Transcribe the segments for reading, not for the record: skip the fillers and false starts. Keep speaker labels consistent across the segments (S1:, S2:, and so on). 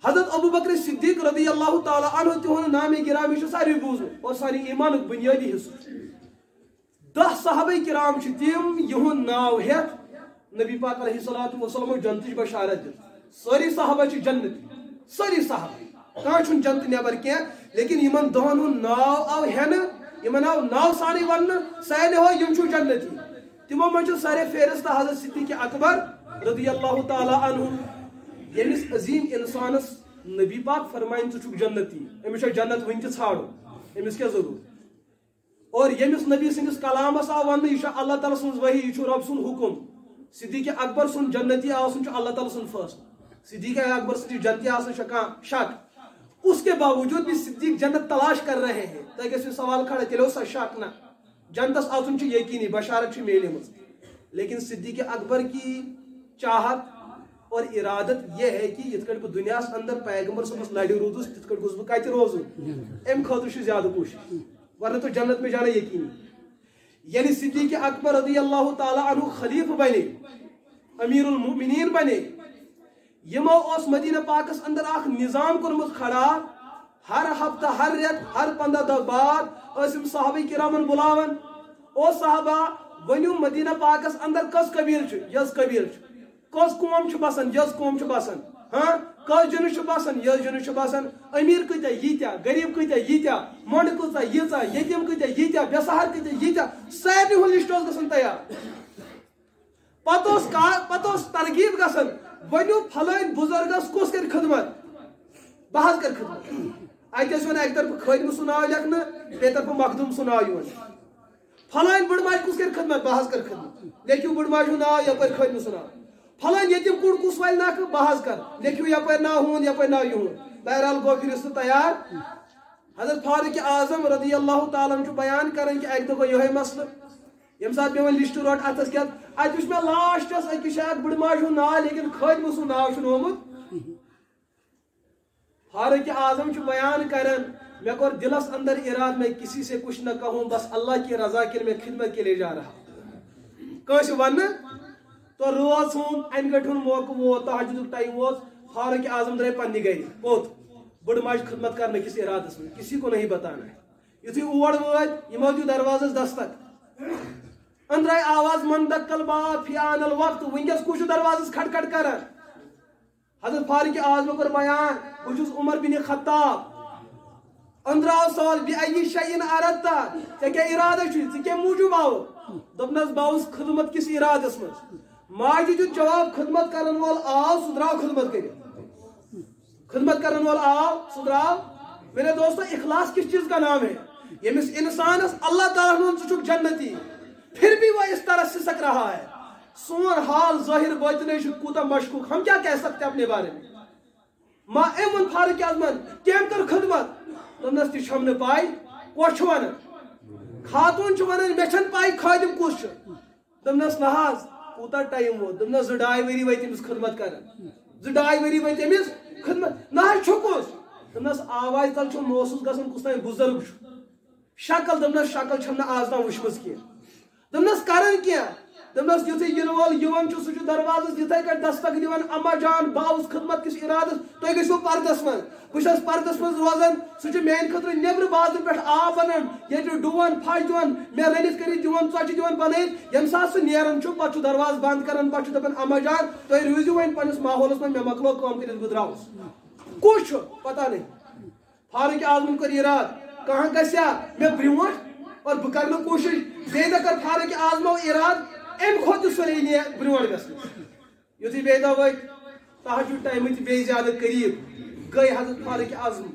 S1: حضرت ابو بکر صدیق رضی اللہ تعالی عنہ تہن نام گرامی ساری بوزن اور ساری ایمان بنیادی حصہ 10 صحابہ کرام تم یہن ناو ہیت نبی پاک علیہ الصلوۃ والسلام جنت بشارت دت ساری صحابہ جنت ساری صحابہ کان جنت نبر کی لیکن یمن دہن ہن ناو آو ہن یمن آو ناو سانی ون سارے ہو یم چھو جنتی تمو من سارے فہرست حضرت صدیق اکبر رضی اللہ تعالی عنہ یمس عظیم انسانس نبی پاک فرمائن ژٕ چھُکھ جنتی امس جنت ون تہ ژھانڈو امس کیا ضرورت اور یمس نبی سندس کلامس آو ون یہ اللہ تعالی سن وحی یہ رب سن حکم صدیق اکبر سن جنتی آسن اللہ تعالی سن فیصلہ صدیق اکبر سن جنتی آسن شک اس کے باوجود بھی صدیق جنت تلاش کر رہے ہیں تاکہ اس سوال کھڑا تیلو سا شک نہ جنتس آسن یقینی بشارت میلے مز لیکن صدیق اکبر کی چاہت اور ارادت یہ ہے کہ یت کٹ دنیا اندر پیغمبر صبح لڑی رودس تت کٹ گوس بہ کتہ روزن ام خاطر زیادہ کوشش ورنہ تو جنت میں جانا یقینی یعنی صدیق اکبر رضی اللہ تعالی عنہ خلیفہ بنے امیر المؤمنین بنے یمو اس مدینہ پاکس اندر اخ نظام کورمت کھڑا ہر ہفتہ ہر ریت ہر 15 دہ بعد اسم صحابہ کرامن بلاون او صحابہ ونیو مدینہ پاکس اندر کس قبیل چھ یس قبیل چھ کس قوم چھ بسن یس قوم چھ بسن ہاں کس جنس چھ بسن یس جنس چھ بسن امیر کتیا یتیا غریب کتیا یتیا منڈ کتیا یژا یتیم کتیا یتیا بسہر کتیا یتیا سارے ہن لسٹ گژھن تیار پتوس ترغیب گژھن ونیو فلائن بزرگس کس کر خدمت بہت کر خدمت اتس ون ایک طرف خادم سناو لکھن بے طرف مخدوم سناو یون فلائن بڑ ماج کس کر خدمت بہت کر خدمت لیکھو بڑ ماج ناو یپر خادم سناو فلائن یتیم کڑ کس وال ناک بہت کر لیکھو یپر نا ہون یپر نا یون بہرحال گو پھر تیار حضرت فاروق اعظم رضی اللہ تعالیٰ عنہ بیان کرن کہ ایک دہ گو یہ مسئلہ یم سات میں لسٹ روٹ اتس کیا ات وچ میں لاسٹس اکس شاید بڑ ماج ہن ناو لیکن خادم سن ناو چھ ہومت فاروق اعظم بیان کرن میں کور دلس اندر اراد میں کسی سے کچھ نہ کہوں بس اللہ کی رضا کے میں خدمت کے لیے جا رہا کس ون تو روز ہوں ان گٹھ موقع وہ تہجد ٹائم وہ فاروق اعظم درے پنہ گھر کوت بڑ ماج خدمت کرنے کس ارادس میں کسی کو نہیں بتانا ہے یتھی اور وات یمو دیو دروازس دستک اندر آواز مندق الباب فی آن الوقت ونکس کچھ دروازس کھٹ کھٹ کر حضرت فاروق اعظم کر بیان بچس عمر بن خطاب اندر آو سوال بی شیئن اردتا ژے کیا ارادہ چھ ژے کیا موجوب آو دپنس باوس خدمت کس ارادس مز ماجہ دیت جواب خدمت کرن وول آو سہ دراو خدمت کر خدمت کرن وول آو سہ دراو میرے دوستو اخلاص کس چیز کا نام ہے یمس انسانس اللہ تعالیٰ ون ژٕ چھُکھ جنتی پھر بھی وہ اس طرح سسک رہا ہے سون حال ظاہر باطن کوتا مشکوک ہم کیا کہہ سکتے اپنے بارے میں ما امن فاروق اعظم کیم کر خدمت دپنس تہ چھم نہ پاے کس چھ ونان خاتون چھ ونان مے چھن پاے خادم کس چھ دپنس نہ حظ کوتا ٹائم ووت دپنس 2.5 ؤری وٲتۍ أمِس خدمت کران 2.5 ؤری وٲتۍ أمِس خدمت نہ حظ چھُکُس دپنس آواز تل چھُ محسوس گژھان کُس تام بزرگ چھُ شکل دپنس شکل چھم نہ آز تام وٕچھمٕژ کینٛہہ دپنس کرن کیا دپنس یتھے ین وول یوان چھ سہ دروازس یتھے کٹ دستک دِوان اما جان باوس خدمت کس ارادس تُہۍ گٔژھِو پردس من بہٕ چھس پردس من روزان سہ چھ میانہِ خٲطرٕ نیبرٕ بازرٕ پٮ۪ٹھ آب انان ییٚتہِ ڈُوان پھش دِوان مےٚ رٔنِتھ کٔرِتھ دِوان ژۄچہِ دِوان بنٲیِتھ ییٚمہِ ساتہٕ سُہ نیران چھُ پتہٕ چھُ دروازٕ بند کران پتہٕ چھُ دپان اما جان تُہۍ روٗزِو وۄنۍ پننس ماحولس منٛز مےٚ مۄکلو کٲم کٔرِتھ بہٕ درٛاوُس کُس چھُ پتہ نہیں فاروق اعظمن کوٚر اراد کانٛہہ گژھیا مےٚ برٛونٛٹھ اور بہٕ کرٕ نہٕ کوٗشش بیٚیہِ دۄہ کٔر فاروق اعظمو اراد ام کھوت سلیے برٛونٛٹھ گژھنس یُتھُے بیٚیہِ دۄہ وٲتۍ تہجد ٹایمہٕ تہِ بیٚیہِ زیادٕ قریٖب گٔے حضرت فاروق اعظم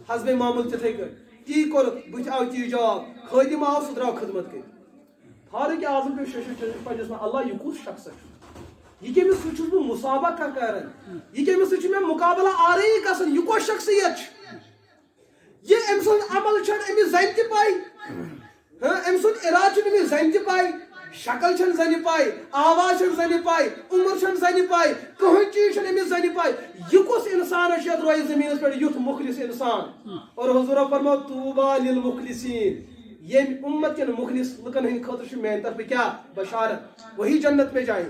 S1: حسبِ معموٗل تِتھٕے کٲٹھۍ تی کوٚرُکھ بٕتھِ آو تی جواب خٲدِم آو سُہ درٛاو خدمت کٔرِتھ فاروق اعظم پیٚو ششُر پننِس منٛز اللہ یہِ کُس شخصا چھُ یہِ کٔمِس سۭتۍ چھُس بہٕ مُسابقہ کران یہِ کٔمِس سۭتۍ چھُ مےٚ مُقابلہ آرٲیی گژھان یہِ کۄس شخصیت چھِ یہ أمۍ سُنٛد عمل چھنہٕ أمِس زنہِ تہِ پاے أمۍ سُنٛد ارادٕ چھُنہٕ أمِس زنہِ تہِ پاے شکل چھن زنہِ پاے آواز چھن زنہِ پاے عمر چھن زنہِ پاے کٕہٕنۍ چیٖز چھنہٕ أمِس زنہِ پاے یہِ کُس انسان چھُ یتھ روزِ زٔمیٖنس پٮ۪ٹھ یُتھ مخلص انسان اور حضورو فرمو طوبیٰ للمخلصین ییٚمہِ اُمت کٮ۪ن مخلص لُکن ہٕنٛدِ خٲطرٕ چھُ میانہِ طرفہٕ کیٛاہ بشارت وہی جنت میں جائیں